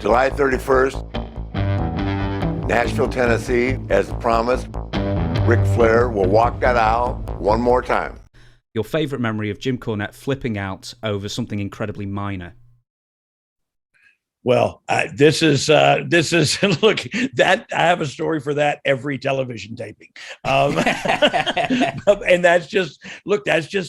July 31st, Nashville, Tennessee, as promised. Ric Flair will walk that aisle one more time. Your favourite memory of Jim Cornette flipping out over something incredibly minor? Well, this is look, that I have a story for that every television taping. And that's just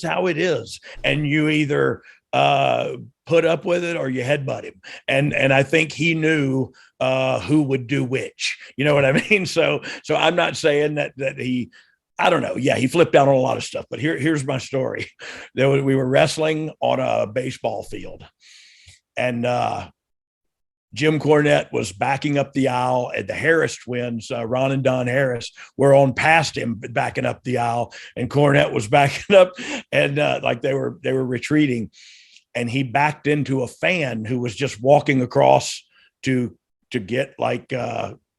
how it is. And you either put up with it or you headbutt him. And I think he knew who would do which. You know what I mean? So I'm not saying that he, I don't know. Yeah, he flipped out on a lot of stuff. But here's my story. We were wrestling on a baseball field, and Jim Cornette was backing up the aisle, and the Harris twins, Ron and Don Harris, were on past him, backing up the aisle, and Cornette was backing up, and like they were retreating, and he backed into a fan who was just walking across to get like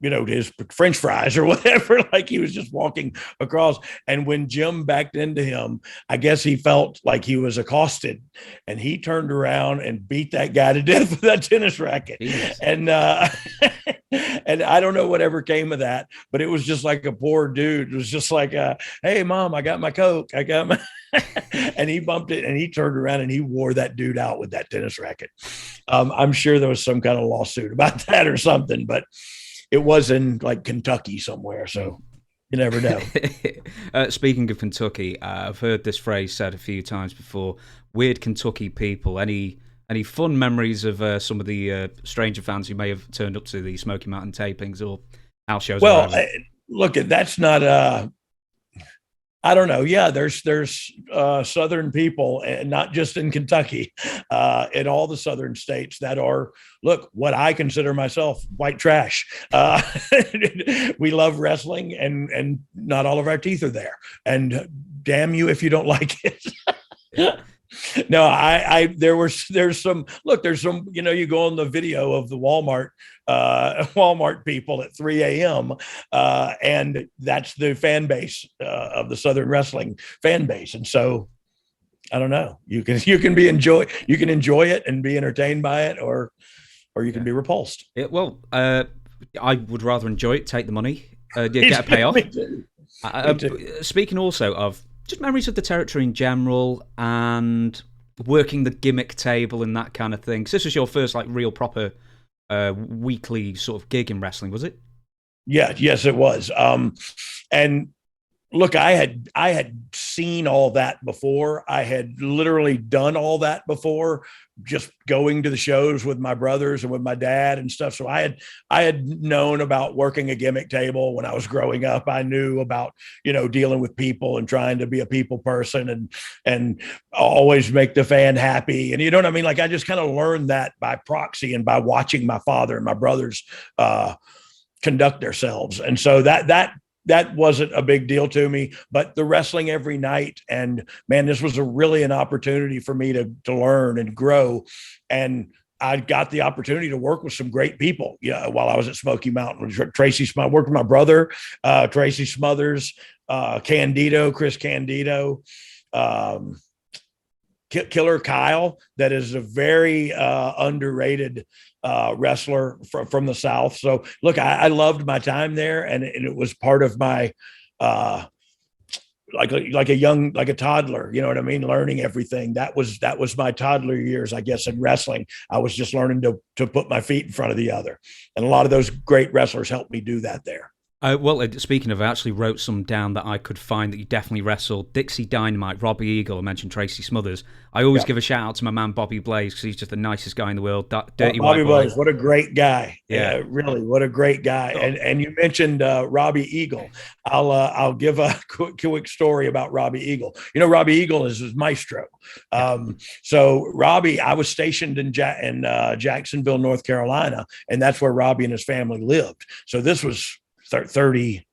his French fries or whatever. Like he was just walking across. And when Jim backed into him, I guess he felt like he was accosted, and he turned around and beat that guy to death with that tennis racket. Yes. And and I don't know whatever came of that, but it was just like a poor dude. It was just like, hey, Mom, I got my Coke. I got my, and he bumped it, and he turned around and he wore that dude out with that tennis racket. I'm sure there was some kind of lawsuit about that or something, but it was in like Kentucky somewhere, so you never know. Speaking of Kentucky, I've heard this phrase said a few times before. Weird Kentucky people. Any fun memories of some of the stranger fans who may have turned up to the Smoky Mountain tapings or house shows? Well, look, that's not. I don't know. Yeah, there's Southern people, and not just in Kentucky, in all the Southern states that are, look, what I consider myself white trash. We love wrestling, and not all of our teeth are there. And damn you if you don't like it. No, there's some, you go on the video of the Walmart people at 3 a.m. And that's the fan base of the Southern wrestling fan base. And so I don't know, you can enjoy it and be entertained by it, or you can be repulsed. I would rather enjoy it, take the money, get a payoff. Me too. Speaking also of just memories of the territory in general and working the gimmick table and that kind of thing. So this was your first like real proper weekly sort of gig in wrestling, was it? Yeah, yes, it was. And look, I had seen all that before. I had literally done all that before, just going to the shows with my brothers and with my dad and stuff. So I had known about working a gimmick table when I was growing up. I knew about, dealing with people and trying to be a people person and always make the fan happy. And you know what I mean? Like I just kind of learned that by proxy and by watching my father and my brothers conduct themselves. And so that wasn't a big deal to me, but the wrestling every night, and man, this was really an opportunity for me to learn and grow. And I got the opportunity to work with some great people. While I was at Smoky Mountain, I worked with my brother, Tracy Smothers, Chris Candido, Killer Kyle, that is a very underrated wrestler from the South. So look, I loved my time there, and it was part of my like a toddler, you know what I mean? Learning everything. That was my toddler years, I guess, in wrestling. I was just learning to put my feet in front of the other. And a lot of those great wrestlers helped me do that there. Speaking of, I actually wrote some down that I could find that you definitely wrestled. Dixie Dynamite, Robbie Eagle, I mentioned Tracy Smothers. I always give a shout out to my man Bobby Blaze because he's just the nicest guy in the world. Dirty Bobby white Blaze, what a great guy! Yeah, really, what a great guy. And you mentioned Robbie Eagle. I'll give a quick story about Robbie Eagle. Robbie Eagle is his maestro. So Robbie, I was stationed in Jacksonville, North Carolina, and that's where Robbie and his family lived. So this was 30,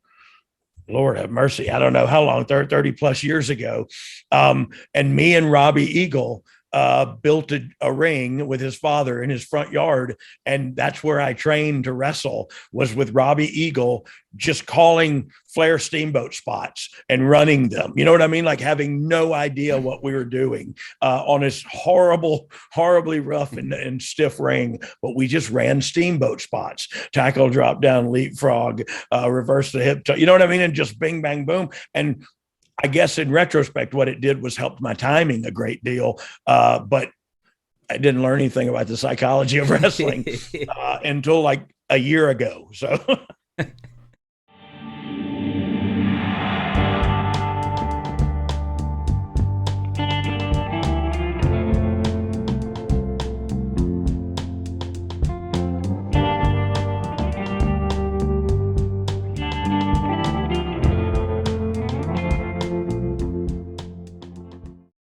Lord have mercy, I don't know how long, 30 plus years ago. And me and Robbie Eagle built a ring with his father in his front yard. And that's where I trained to wrestle, was with Robbie Eagle, just calling Flair steamboat spots and running them. You know what I mean? Like having no idea what we were doing on this horribly rough and stiff ring. But we just ran steamboat spots, tackle, drop down, leapfrog, reverse the hip. You know what I mean? And just bing, bang, boom. And I guess in retrospect, what it did was helped my timing a great deal. But I didn't learn anything about the psychology of wrestling until like a year ago. So